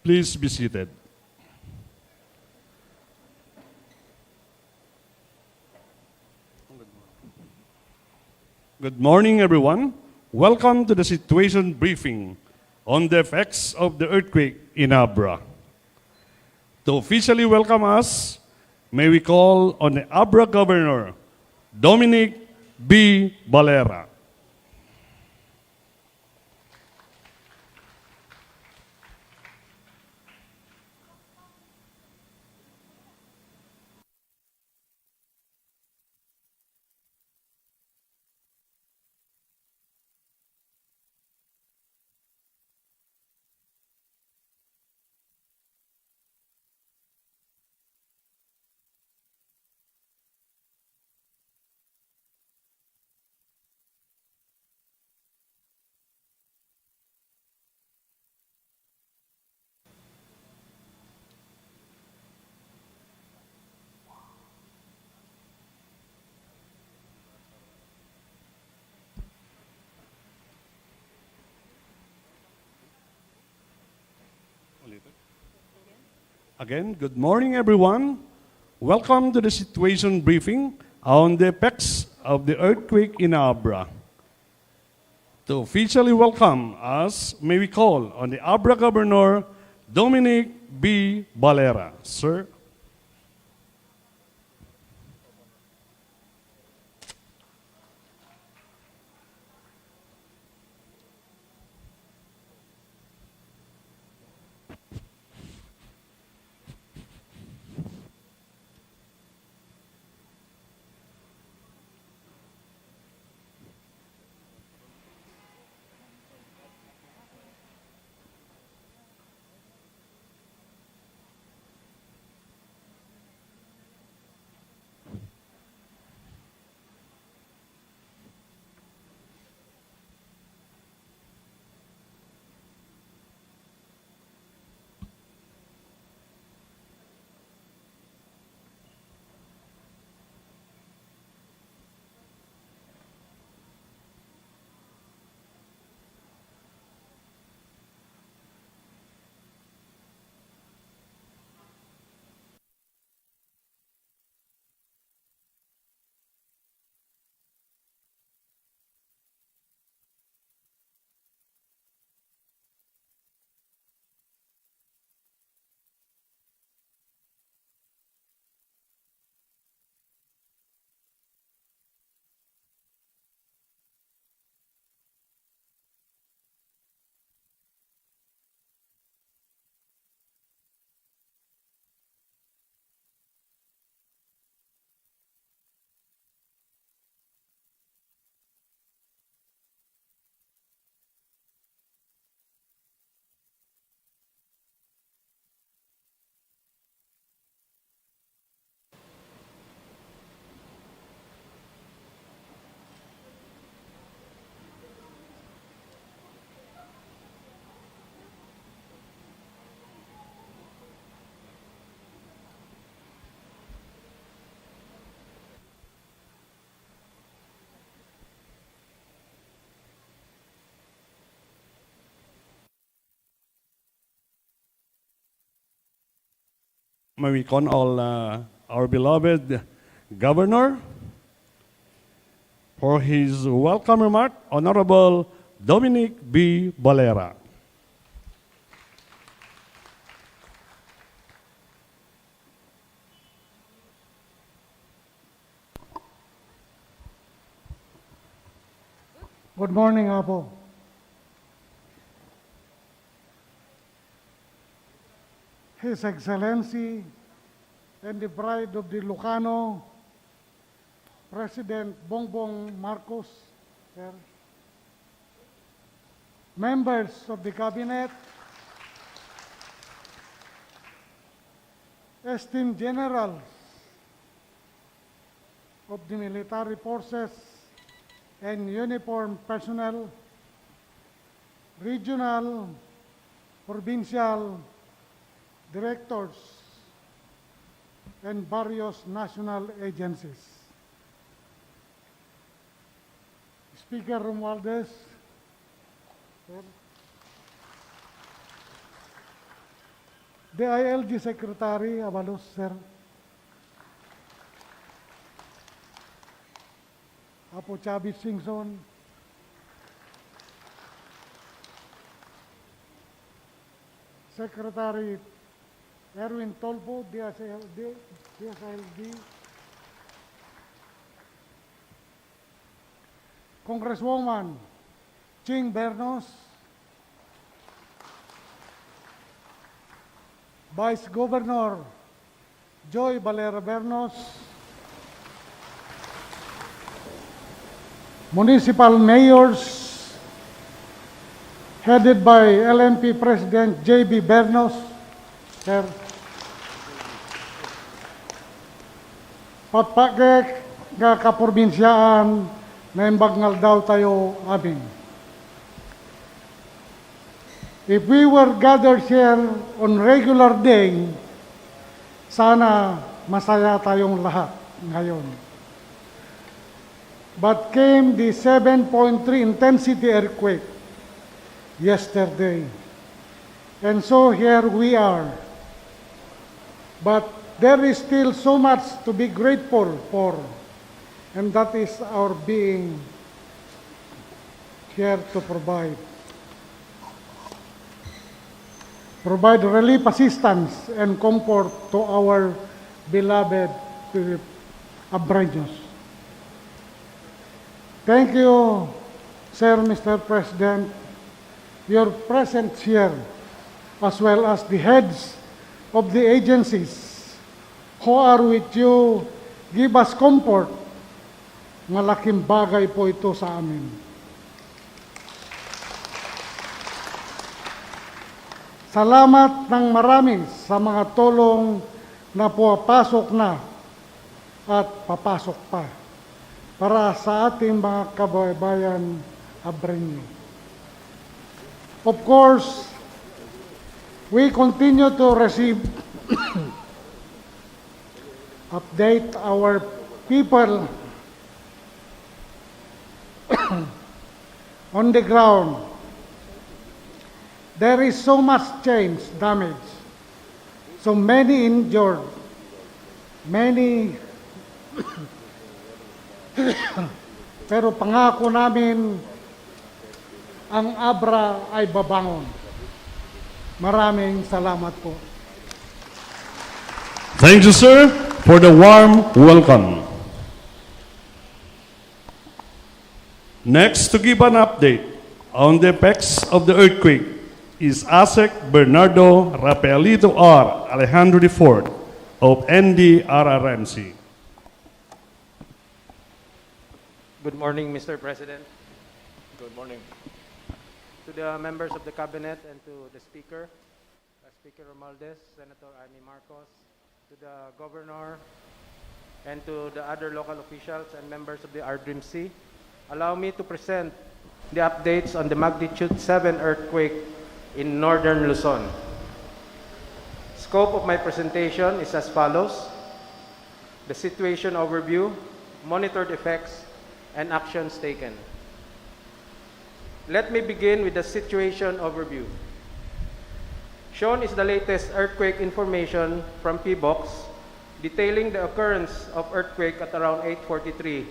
Please be seated. Good morning, everyone. Welcome to the situation briefing on the effects of the earthquake in ABRA. To officially welcome us, may we call on the ABRA Governor, Dominic B. Valera. Again, good morning, everyone. Welcome to the situation briefing on the effects of the earthquake in ABRA. To officially welcome us, may we call on the ABRA Governor, Dominic B. Valera. Sir. May we call our beloved Governor for his welcome remark, Honorable Dominic B. Valera. Good morning, Apo. His Excellency and the Bride of the Lucano, President Bongbong Marcos, sir. Members of the Cabinet, esteemed generals of the military forces and uniformed personnel, regional, provincial, directors, and various national agencies. Speaker Romualdez, sir. The ILG Secretary, Abalos, sir. Apo Chavez Singson. Secretary Erwin Tolpo, DSLD. Congresswoman Ching Bernos. Vice Governor Joy Valera Bernos. Municipal mayors headed by LNP President J.B. Bernos. Sir. Patpakek nga kaprobinsiyaan na imbagnal daw tayo amin. If we were gathered here on regular day, sana masaya tayong lahat ngayon. But came the 7.3 intensity earthquake yesterday. And so here we are. But there is still so much to be grateful for. And that is our being here to provide. Provide relief assistance and comfort to our beloved Abreños. Thank you, Sir, Mr. President. Your presence here, as well as the heads of the agencies who are with you, give us comfort. Malaking bagay po ito sa amin. Salamat ng marami sa mga tulong na pumapasok na at papasok pa para sa ating mga kababayan Abreño. Of course, we continue to receive update our people on the ground. There is so much change, damage, so many injured, many pero pangako namin ang ABRA ay babangon. Maraming salamat po. Thank you, sir, for the warm welcome. Next, to give an update on the effects of the earthquake is ASEC Bernardo Rafaelito R. Alejandro IV of NDRRMC. Good morning, Mr. President. Good morning. To the members of the Cabinet and to the Speaker, Speaker Romualdez, Senator Amy Marcos, to the Governor, and to the other local officials and members of the RDRMC, allow me to present the updates on the magnitude 7 earthquake in northern Luzon. Scope of my presentation is as follows: the situation overview, monitored effects, and actions taken. Let me begin with the situation overview. Shown is the latest earthquake information from PBOX, detailing the occurrence of earthquake at around 8:43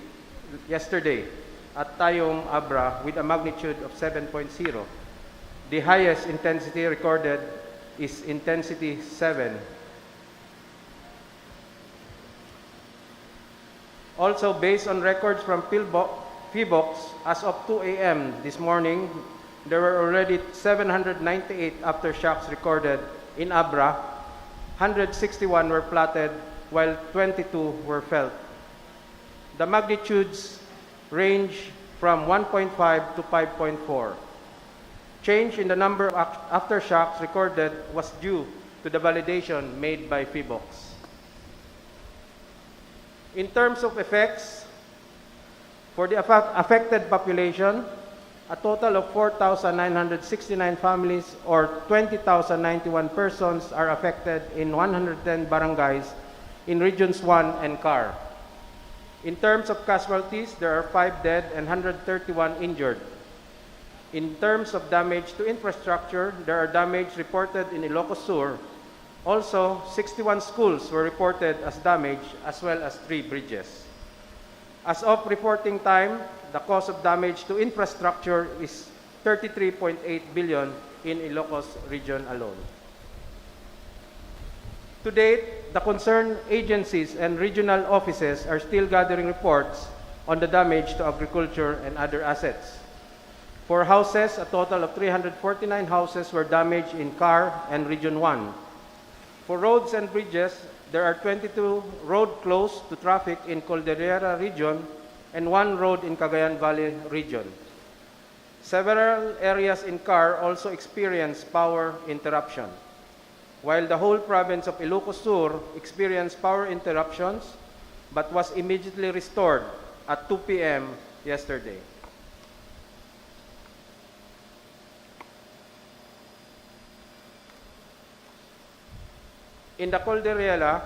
yesterday at Tayum, ABRA, with a magnitude of 7.0. The highest intensity recorded is intensity 7. Also, based on records from PBOX, as of 2 a.m. this morning, there were already 798 aftershocks recorded in ABRA. 161 were plotted, while 22 were felt. The magnitudes range from 1.5 to 5.4. Change in the number of aftershocks recorded was due to the validation made by PBOX. In terms of effects, for the affected population, a total of 4,969 families or 20,091 persons are affected in 110 barangays in Regions 1 and CAR. In terms of casualties, there are 5 dead and 131 injured. In terms of damage to infrastructure, there are damage reported in Ilocos Sur, Also, 61 schools were reported as damaged, as well as 3 bridges. As of reporting time, the cost of damage to infrastructure is 33.8 billion in Ilocos region alone. To date, the concerned agencies and regional offices are still gathering reports on the damage to agriculture and other assets. For houses, a total of 349 houses were damaged in CAR and Region 1. For roads and bridges, there are 22 roads closed to traffic in Cordillera region and 1 road in Cagayan Valley region. Several areas in CAR also experienced power interruption, while the whole province of Ilocos Sur experienced power interruptions but was immediately restored at 2 p.m. yesterday. In the Cordillera,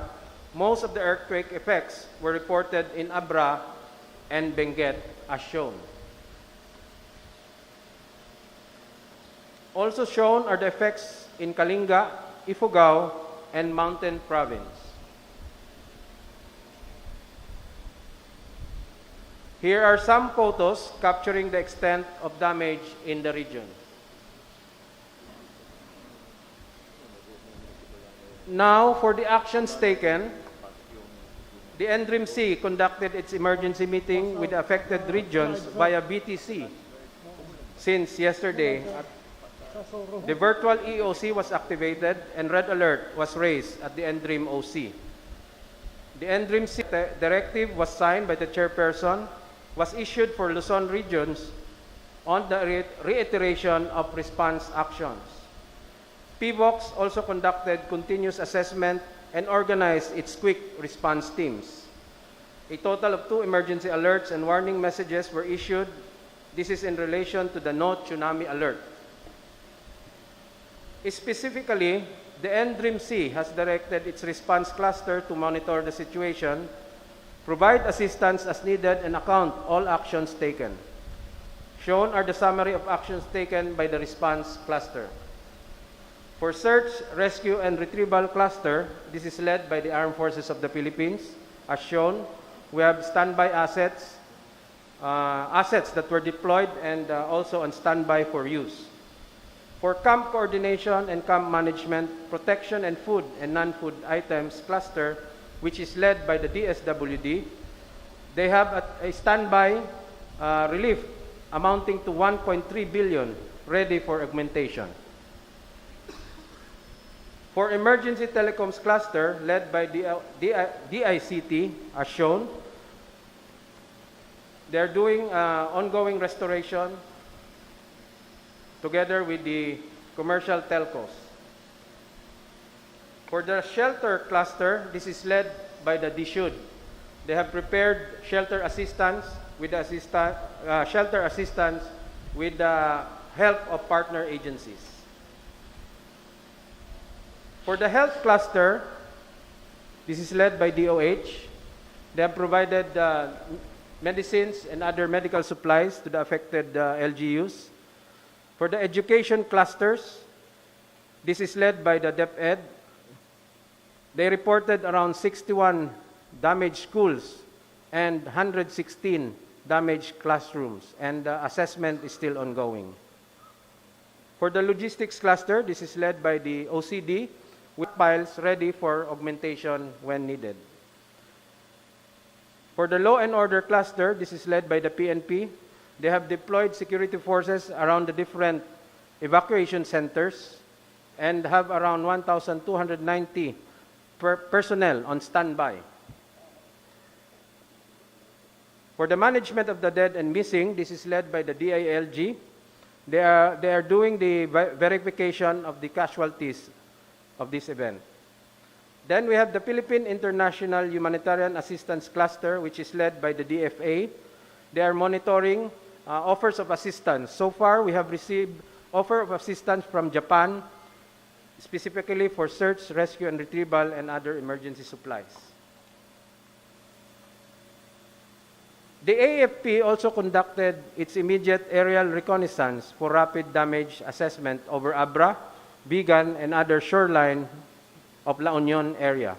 most of the earthquake effects were reported in ABRA and Benguet, as shown. Also shown are the effects in Kalinga, Ifugao, and Mountain Province. Here are some photos capturing the extent of damage in the region. Now, for the actions taken, the NDRIMC conducted its emergency meeting with the affected regions via BTC since yesterday. The virtual EOC was activated and red alert was raised at the NDRIM OC. The NDRIMC directive was signed by the chairperson, was issued for Luzon regions on the reiteration of response actions. PBOX also conducted continuous assessment and organized its quick response teams. A total of 2 emergency alerts and warning messages were issued. This is in relation to the no tsunami alert. Specifically, the NDRIMC has directed its response cluster to monitor the situation, provide assistance as needed, and account all actions taken. Shown are the summary of actions taken by the response cluster. For search, rescue, and retrieval cluster, this is led by the Armed Forces of the Philippines. As shown, we have standby assets, assets that were deployed and also on standby for use. For camp coordination and camp management, protection and food and non-food items cluster, which is led by the DSWD, they have a standby relief amounting to 1.3 billion ready for augmentation. For emergency telecoms cluster, led by DICT, as shown, they are doing ongoing restoration together with the commercial telcos. For the shelter cluster, this is led by the DSUD. They have prepared shelter assistance with the help of partner agencies. For the health cluster, this is led by DOH. They have provided medicines and other medical supplies to the affected LGUs. For the education clusters, this is led by the DepEd. They reported around 61 damaged schools and 116 damaged classrooms, and the assessment is still ongoing. For the logistics cluster, this is led by the OCD, with piles ready for augmentation when needed. For the law and order cluster, this is led by the PNP. They have deployed security forces around the different evacuation centers and have around 1,290 personnel on standby. For the management of the dead and missing, this is led by the DILG. They are doing the verification of the casualties of this event. Then we have the Philippine International Humanitarian Assistance Cluster, which is led by the DFA. They are monitoring offers of assistance. So far, we have received offer of assistance from Japan, specifically for search, rescue, and retrieval and other emergency supplies. The AFP also conducted its immediate aerial reconnaissance for rapid damage assessment over ABRA, Bigan, and other shoreline of La Union area.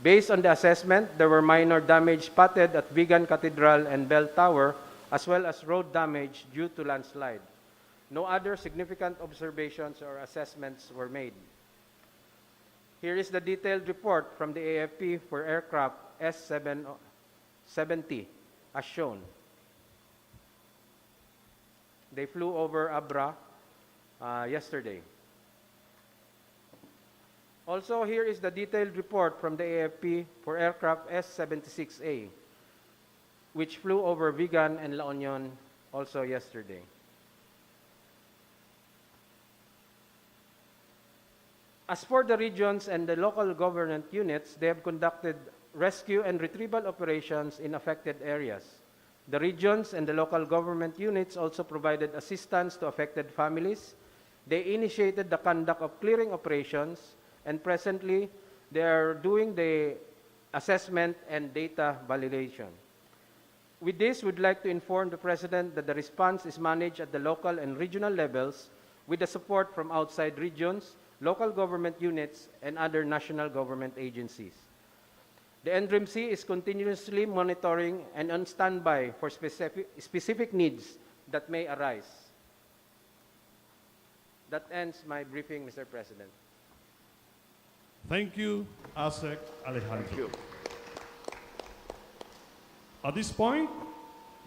Based on the assessment, there were minor damage spotted at Vigan Cathedral and Bell Tower, as well as road damage due to landslide. No other significant observations or assessments were made. Here is the detailed report from the AFP for aircraft S-70, as shown. They flew over ABRA yesterday. Also, here is the detailed report from the AFP for aircraft S-76A, which flew over Vigan and La Union also yesterday. As for the regions and the local government units, they have conducted rescue and retrieval operations in affected areas. The regions and the local government units also provided assistance to affected families. They initiated the conduct of clearing operations, and presently they are doing the assessment and data validation. With this, we'd like to inform the President that the response is managed at the local and regional levels with the support from outside regions, local government units, and other national government agencies. The NDRIMC is continuously monitoring and on standby for specific needs that may arise. That ends my briefing, Mr. President. Thank you, ASEC Alejandro. Thank you. At this point,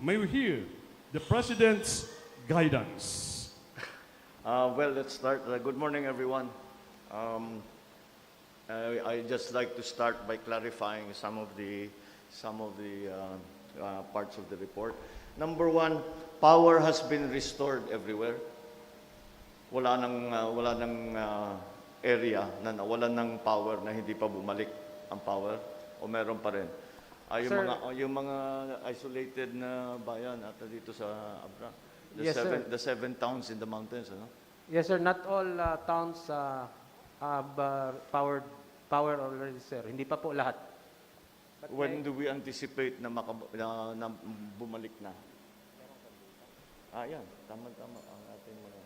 may we hear the President's guidance. Well, let's start. Good morning, everyone. I just like to start by clarifying some of the parts of the report. Number one, power has been restored everywhere. Wala nang area na nawalan ng power na hindi pa bumalik ang power o meron pa rin. Yung mga isolated na bayan ata dito sa ABRA. Yes, sir. The 7 towns in the mountains, ano? Yes, sir. Not all towns have power already, sir. Hindi pa po lahat. But When do we anticipate na bumalik na? Yan. Tama-tama ang ating mga...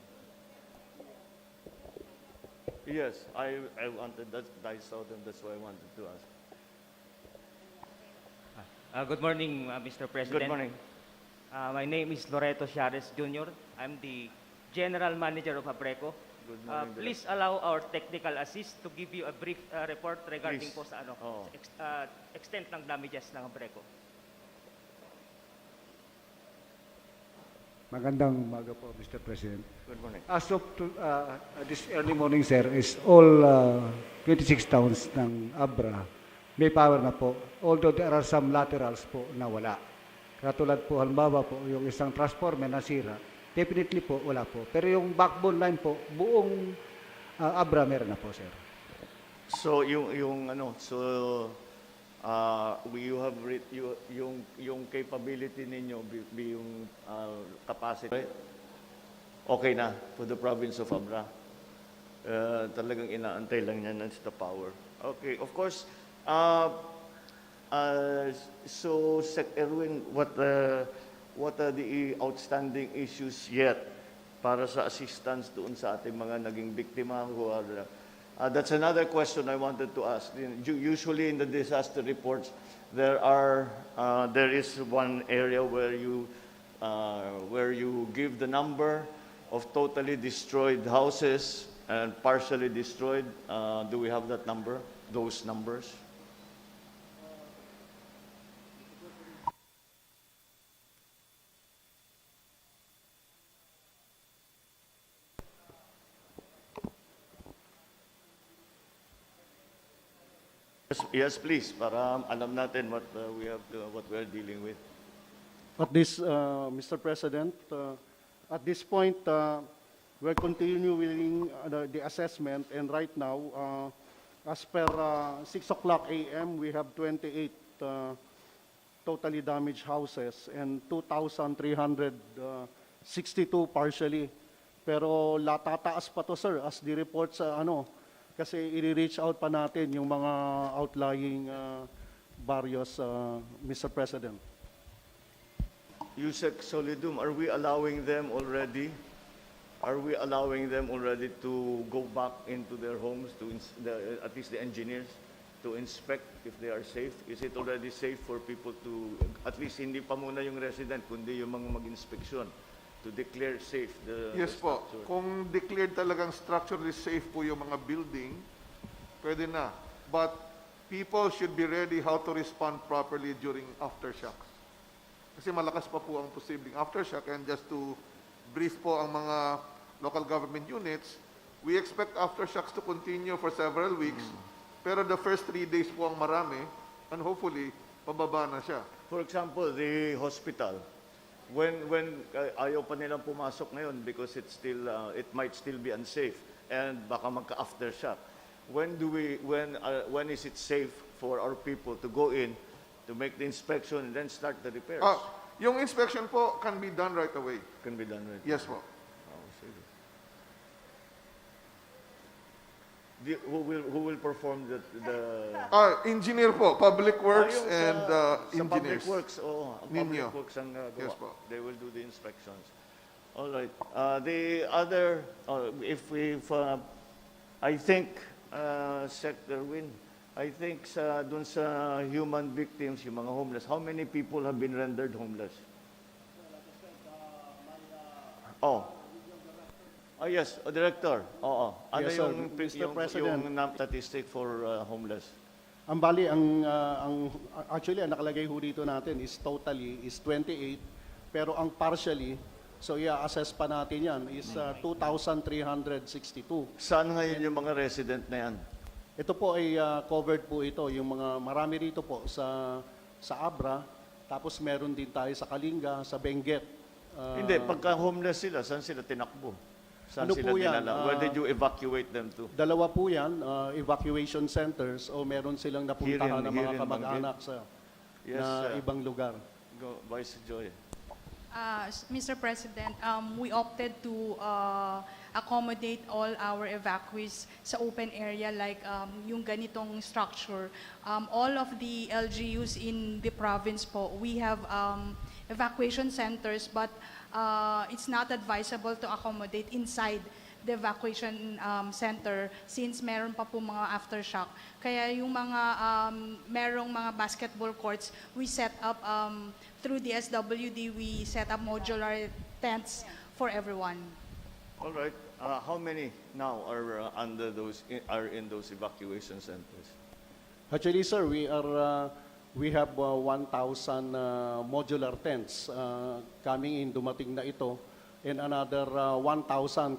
Yes, I wanted that. I saw them. That's why I wanted to ask. Good morning, Mr. President. Good morning. My name is Loreto Chares Jr. I'm the General Manager of ABRECO. Good morning. Please allow our technical assist to give you a brief report regarding Please. po sa Oo. extent ng damages ng ABRECO. Magandang umaga po, Mr. President. Good morning. As of this early morning, sir, is all 26 towns ng ABRA may power na po. Although there are some laterals po na wala. Katulad po, halimbawa po, yung isang transformer nasira, definitely po, wala po. Pero yung backbone line po, buong ABRA meron na po, sir. So you have yung capability ninyo, yung capacity, okay na for the province of ABRA. Talagang inaantay lang niya, that's the power. Okay, of course. So, Sec Erwin, what are the outstanding issues yet para sa assistance doon sa ating mga naging biktima who are that's another question I wanted to ask. Usually in the disaster reports, there is one area where you give the number of totally destroyed houses and partially destroyed. Do we have that number? Those numbers? Yes, please. Para alam natin what we're dealing with. At this, Mr. President, at this point, we're continuing the assessment, and right now, as per 6 o'clock a.m., we have 28 totally damaged houses and 2,362 partially. Pero tataas pa to, sir, as the report sa kasi i-reach out pa natin yung mga outlying barrios, Mr. President. Yusek Solidum, are we allowing them already are we allowing them already to go back into their homes, at least the engineers, to inspect if they are safe? Is it already safe for people to, at least hindi pa muna yung resident, kundi yung mga mag-inspeksyon, to declare safe the Yes po. structure? Kung declared talagang structurally safe po yung mga building, pwede na. But people should be ready how to respond properly during aftershocks. Kasi malakas pa po ang posibleng aftershock, and just to brief po ang mga local government units, we expect aftershocks to continue for several weeks, pero the first 3 days po ang marami, and hopefully, pababa na siya. For example, the hospital, when ayaw pa nilang pumasok ngayon because it's still it might still be unsafe and baka magka-aftershock. When is it safe for our people to go in to make the inspection and then start the repairs? Yung inspection po can be done right away. Can be done right. Yes po. Oh, sige. Who will perform the Engineer po, Public Works yung and sa engineers. Public Works, oo. Ang Ninyo. Public Works ang gawa. Yes po. They will do the inspections. All right. The other, I think, Sector Win, I think dun sa human victims, yung mga homeless, how many people have been rendered homeless? Yes, Director. Oo. Ano Yes, sir. yung, Mr. President. yung statistic for homeless? Ang bali, actually, ang nakalagay ho dito natin is totally is 28, pero ang partially, so i-assess pa natin yan, is 2,362. Saan ngayon yung mga resident na yan? Ito po ay covered po ito, yung mga marami rito po sa ABRA, tapos meron din tayo sa Kalinga, sa Benguet. Hindi, pagka homeless sila, saan sila tinakbo? Saan Ano sila po yan? dinala? Where did you evacuate them to? Dalawa po yan, evacuation centers, o meron silang napuntahan ng Here mga in kamag-anak sa Yes, na ibang lugar. Go, Vice Joy. Mr. President, we opted to accommodate all our evacuees sa open area like yung ganitong structure. All of the LGUs in the province po, we have evacuation centers, but it's not advisable to accommodate inside the evacuation center since meron pa po mga aftershock. Kaya yung mga merong mga basketball courts, we set up through the SWD, we set up modular tents for everyone. All right. How many now are in those evacuation centers? Actually, sir, we have 1,000 modular tents coming in, dumating na ito, and another 1,000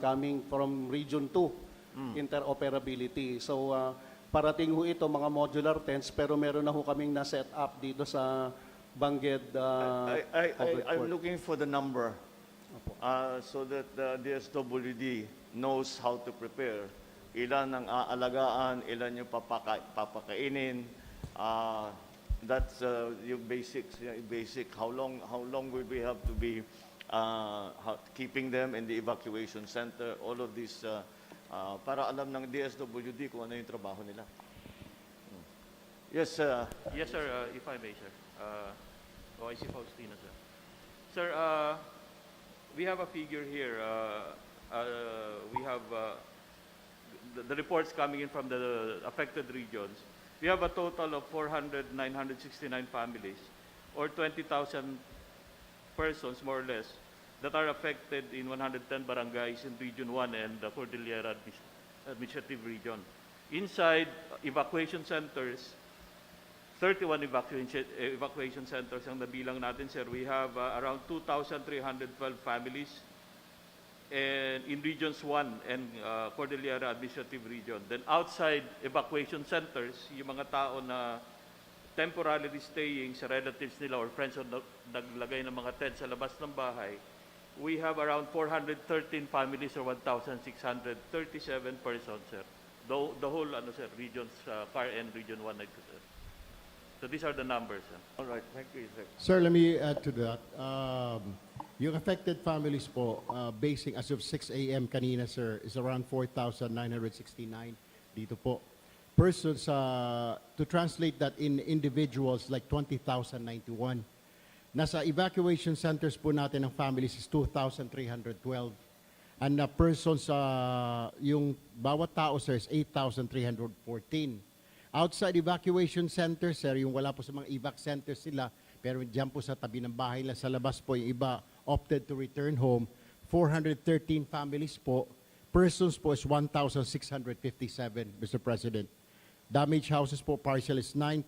coming from Region 2, interoperability. So, parating ho ito, mga modular tents, pero meron na ho kaming na-set up dito sa Bangged I'm looking for the number so that the DSWD knows how to prepare. Ilan ang aalagaan, ilan yung papakainin. That's yung basics. Basic. How long will we have to be keeping them in the evacuation center? All of this para alam ng DSWD kung ano yung trabaho nila. Yes, Yes, sir. If I may, sir. OIC Faustino, sir. Sir, we have a figure here. We have the reports coming in from the affected regions. We have a total of 969 families, or 20,000 persons, more or less, that are affected in 110 barangays in Region 1 and the Cordillera Administrative Region. Inside evacuation centers, 31 evacuation centers ang nabilang natin, sir. We have around 2,312 families and in Regions 1 and Cordillera Administrative Region. Then outside evacuation centers, yung mga tao na temporarily staying sa relatives nila or friends na naglagay ng mga tents sa labas ng bahay, we have around 413 families or 1,637 persons, sir. The whole sir, regions, CAR and Region 1, sir. So these are the numbers, sir. all right. Thank you, sir. Sir, let me add to that. Yung affected families po, basing as of 6 a.m. kanina, sir, is around 4,969 dito po. Persons, to translate that in individuals, like 20,091. Nasa evacuation centers po natin ng families is 2,312. And persons, yung bawat tao, sir, is 8,314. Outside evacuation center, sir, yung wala po sa mga evac centers sila, pero dyan po sa tabi ng bahay lang, sa labas po, yung iba opted to return home. 413 families po. Persons po is 1,657, Mr. President. Damaged houses po, partial is 9.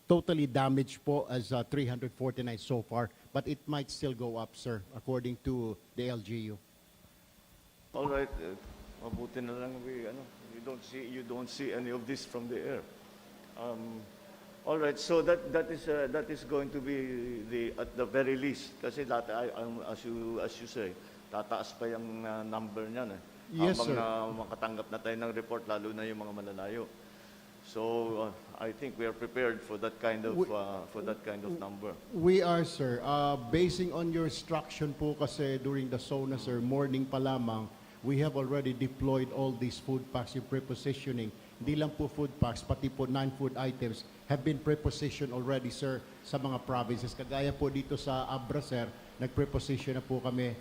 Totally damaged po as 349 so far. But it might still go up, sir, according to the LGU. All right, mabuti na lang you don't see any of this from the air. All right, so that is going to be at the very least kasi dati as you say, tataas pa yung number niyan eh. Yes, Habang sir. makatanggap na tayo ng report lalo na yung mga malalayo. So I think we are prepared for that kind of number. We are, sir. Basing on your instruction po kasi during the SONA, sir, morning pa lamang, we have already deployed all these food packs, yung prepositioning. Hindi lang po food packs, pati po non-food items have been prepositioned already, sir, sa mga provinces. Kagaya po dito sa ABRA, sir, nag-preposition na po kami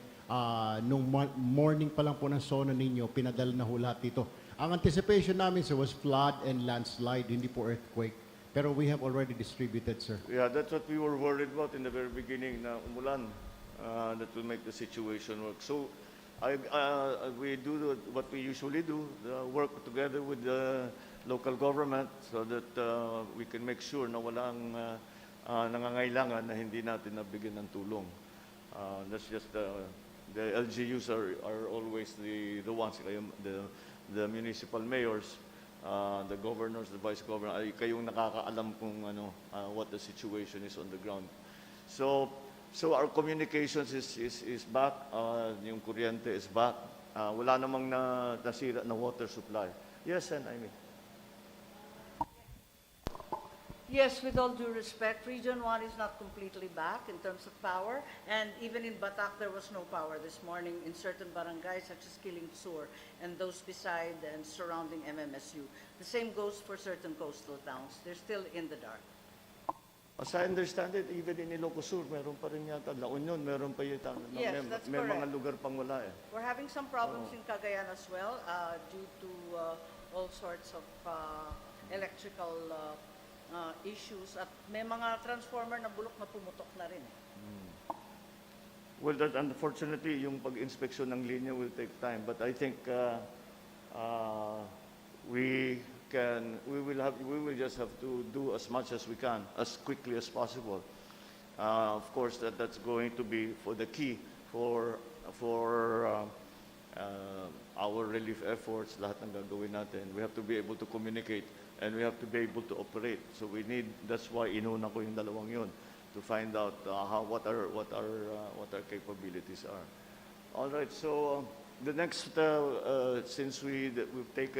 nung morning pa lang po ng SONA ninyo, pinadala na ho lahat dito. Ang anticipation namin, sir, was flood and landslide, hindi po earthquake. Pero we have already distributed, sir. Yeah, that's what we were worried about in the very beginning na umulan. That will make the situation work. So we do what we usually do, work together with the local government so that we can make sure na walang nangangailangan na hindi natin nabigyan ng tulong. That's just the LGUs are always the ones, the municipal mayors, the governors, the vice governor, ay kayong nakakaalam kung what the situation is on the ground. So our communications is back, yung kuryente is back. Wala namang nasira na water supply. Yes, and I mean. Yes, with all due respect, Region 1 is not completely back in terms of power, and even in Batak there was no power this morning in certain barangays such as Kiling Sur and those beside and surrounding MMSU. The same goes for certain coastal towns. They're still in the dark. As I understand it, even in Ilocos Sur, meron pa rin yata. La Union, meron pa yata. Yes, that's may mga correct. lugar pang wala eh. We're having some problems in Cagayan as well due to all sorts of electrical issues at may mga transformer na bulok na pumutok na rin. Well, that unfortunately, yung pag-inspeksyon ng linya will take time. But I think we will just have to do as much as we can, as quickly as possible. Of course, that's going to be for the key for our relief efforts, lahat ng gagawin natin. We have to be able to communicate and we have to be able to operate. So that's why inuna ko yung dalawang yun, to find out what our capabilities are. All right, so the next, since we've paid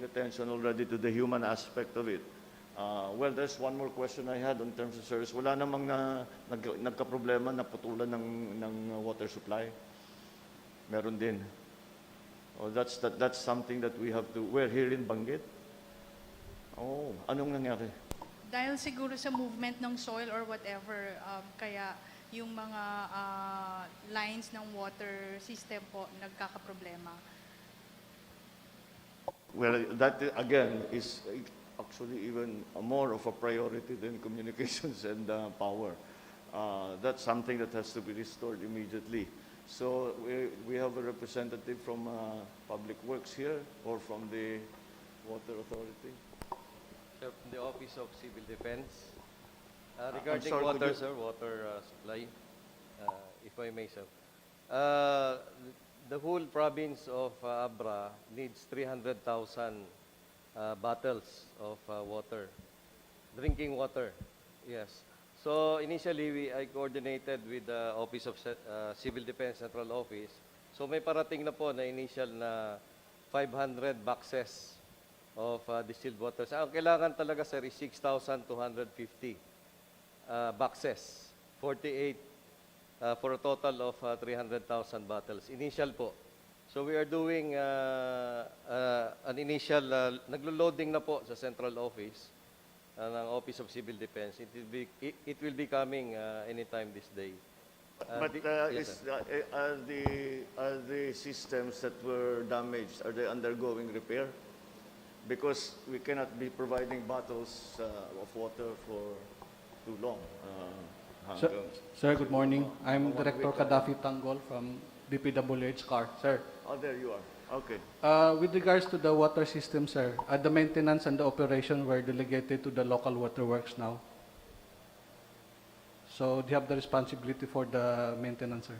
attention already to the human aspect of it. Well, there's one more question I had in terms of service. Wala namang nagka-problema na putulan ng water supply? Meron din. Oh, that's something that we have to. We're here in Banggit. Oh, anong nangyari? Dahil siguro sa movement ng soil or whatever, kaya yung mga lines ng water system po nagkakaproblema. Well, that again is actually even more of a priority than communications and power. That's something that has to be restored immediately. So we have a representative from Public Works here or from the Water Authority. Sir, from the Office of Civil Defense. I'm Regarding sorry, could water, you- sir, water supply, if I may, sir. The whole province of ABRA needs 300,000 bottles of water, drinking water, yes. So initially, I coordinated with the Office of Civil Defense Central Office. So may parating na po na initial na 500 boxes of distilled water. So, ang kailangan talaga, sir, is 6,250 boxes, 48 for a total of 300,000 bottles. Initial po. So we are doing an initial, naglo-loading na po sa central office ng Office of Civil Defense. It will be coming anytime this day. But Yes, sir. are the systems that were damaged, are they undergoing repair? Because we cannot be providing bottles of water for too long. Sir, good morning. I'm Director Kadafi Tanggol from DPWH CAR. Sir, Oh, there you are. Okay. with regards to the water system, sir, the maintenance and the operation were delegated to the local waterworks now. So they have the responsibility for the maintenance, sir.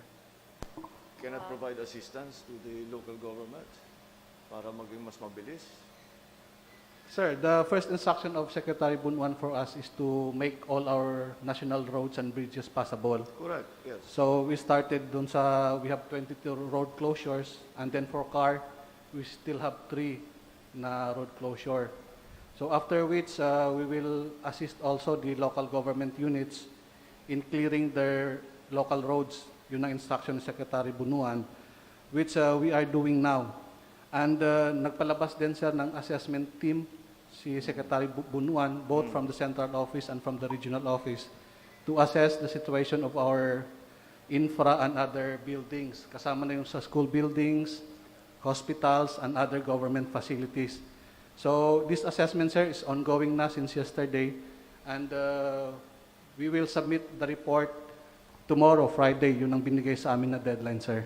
Cannot provide assistance to the local government para maging mas mabilis? Sir, the first instruction of Secretary Bunuan for us is to make all our national roads and bridges passable. Correct, yes. So we started dun we have 22 road closures, and then for CAR, we still have 3 na road closure. So after which, we will assist also the local government units in clearing their local roads. Yun ang instruction ni Secretary Bunuan, which we are doing now. And nagpalabas din sir ng assessment team si Secretary Bunuan, both from the central office and from the regional office, to assess the situation of our infra and other buildings. Kasama na yung sa school buildings, hospitals, and other government facilities. So this assessment, sir, is ongoing na since yesterday, and we will submit the report tomorrow, Friday. Yun ang binigay sa amin na deadline, sir.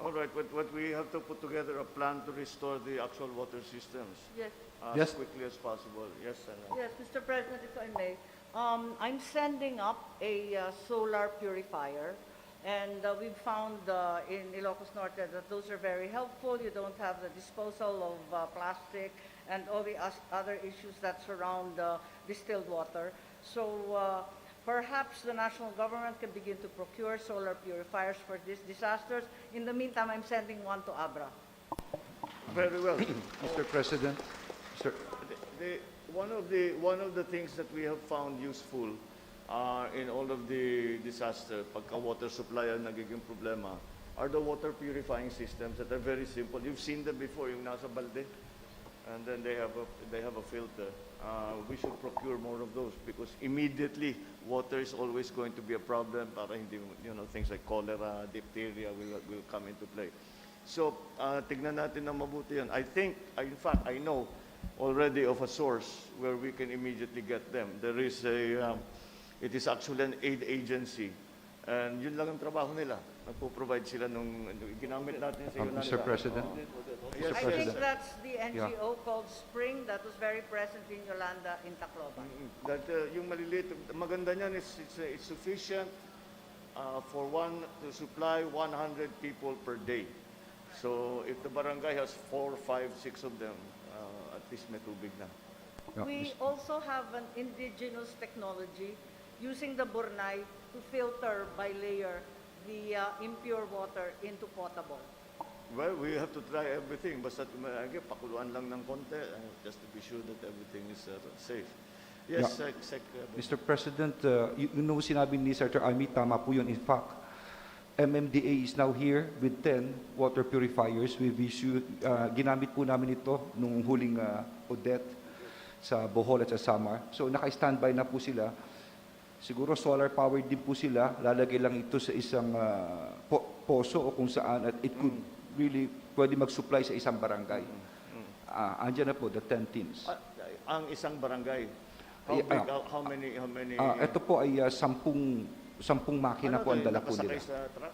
All right, but we have to put together a plan to restore the actual water systems Yes. as quickly as possible. Yes, Senator. Yes, Mr. President, if I may. I'm sending up a solar purifier, and we've found in Ilocos Norte that those are very helpful. You don't have the disposal of plastic and all the other issues that surround distilled water. So perhaps the national government can begin to procure solar purifiers for these disasters. In the meantime, I'm sending one to ABRA. Very well. Mr. President, sir. One of the things that we have found useful in all of the disaster, pagka water supply ang nagiging problema, are the water purifying systems that are very simple. You've seen them before, yung nasa balde, and then they have a filter. We should procure more of those because immediately water is always going to be a problem. Para hindi, things like cholera, diphtheria will come into play. So tignan natin na mabuti yan. In fact, I know already of a source where we can immediately get them. There is it is actually an aid agency, and yun lang ang trabaho nila. Nagpo-provide sila nung ginamit natin sa Mr. President. Yes, I think that's the NGO called Spring that was very present in Yolanda in Tacloban. That yung maliliit, maganda niyan is it's sufficient for one to supply 100 people per day. So if the barangay has 4, 5, 6 of them, at least may tubig na. We also have an indigenous technology using the burnay to filter by layer the impure water into potable. Well, we have to try everything. Basta pakuluan lang ng konti just to be sure that everything is safe. Yes, Sec. Mr. President, yung sinabi ni Senator Amy, tama po yun. In fact, MMDA is now here with 10 water purifiers. We've issued, ginamit po namin ito nung huling Odette sa Bohol at sa Samar. So naka-standby na po sila. Siguro solar powered din po sila. Lalagay lang ito sa isang poso o kung saan at it could really pwede mag-supply sa isang barangay. Andyan na po, the 10 teams. Ang isang barangay, how big, how many? Ito po ay 10 makina po ang dala po nila. Sa truck?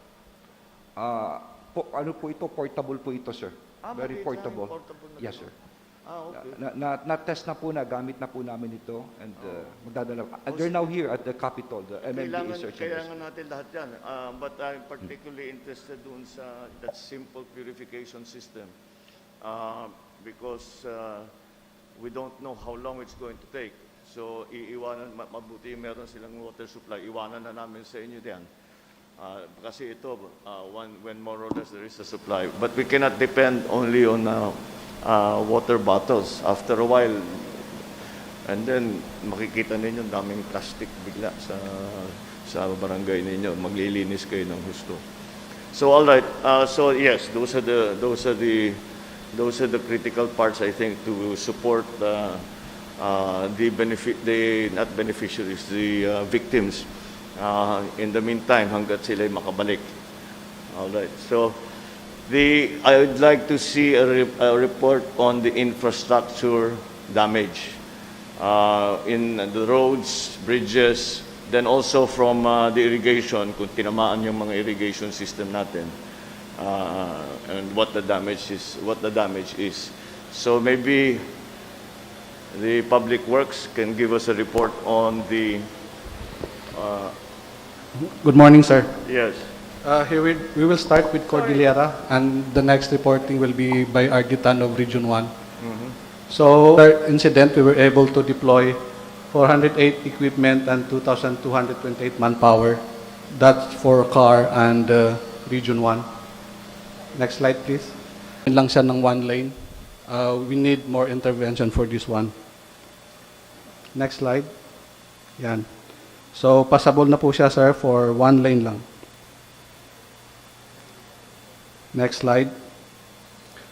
Ano po ito? Portable po ito, sir. Very portable. Yes, sir. Okay. Na-test na po na, gamit na po namin ito, and magdadala. They're now here at the Capitol, the MMDA search. Kailangan natin lahat yan. But I'm particularly interested dun sa that simple purification system because we don't know how long it's going to take. So, mabuti meron silang water supply. Iwanan na namin sa inyo diyan. Kasi ito, when more or less there is a supply. But we cannot depend only on water bottles. After a while, and then makikita ninyo daming plastic bigla sa barangay ninyo. Maglilinis kayo ng husto. So, all right. So, yes, those are the critical parts, I think, to support the not beneficiaries, the victims in the meantime hanggat sila'y makabalik. Alright, so I would like to see a report on the infrastructure damage in the roads, bridges, then also from the irrigation, kung tinamaan yung mga irrigation system natin, and what the damage is. So maybe the Public Works can give us a report on the Good morning, sir. yes. Here we will start with Cordillera, and the next reporting will be by Argitan of Region 1. So, our incident, we were able to deploy 408 equipment and 2,228 manpower. That's for CAR and Region 1. Next slide, please. Yun lang siya ng one lane. We need more intervention for this one. Next slide. Yan. So, passable na po siya, sir, for one lane lang. Next slide.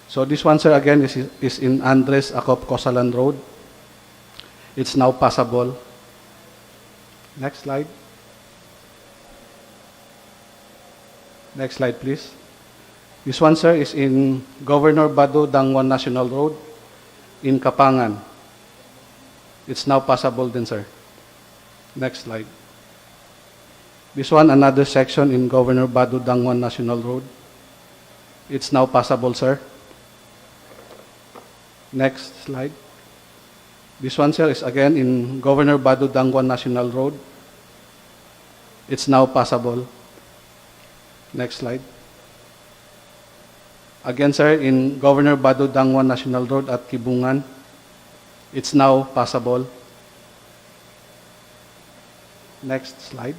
So this one, sir, again, is in Andres Acop Cosalan Road. It's now passable. Next slide. Next slide, please. This one, sir, is in Governor Bado Dangwan National Road in Kapangan. It's now passable then, sir. Next slide. This one, another section in Governor Bado Dangwan National Road. It's now passable, sir. Next slide. This one, sir, is again in Governor Bado Dangwan National Road. It's now passable. Next slide. Again, sir, in Governor Bado Dangwan National Road at Kibungan. It's now passable. Next slide.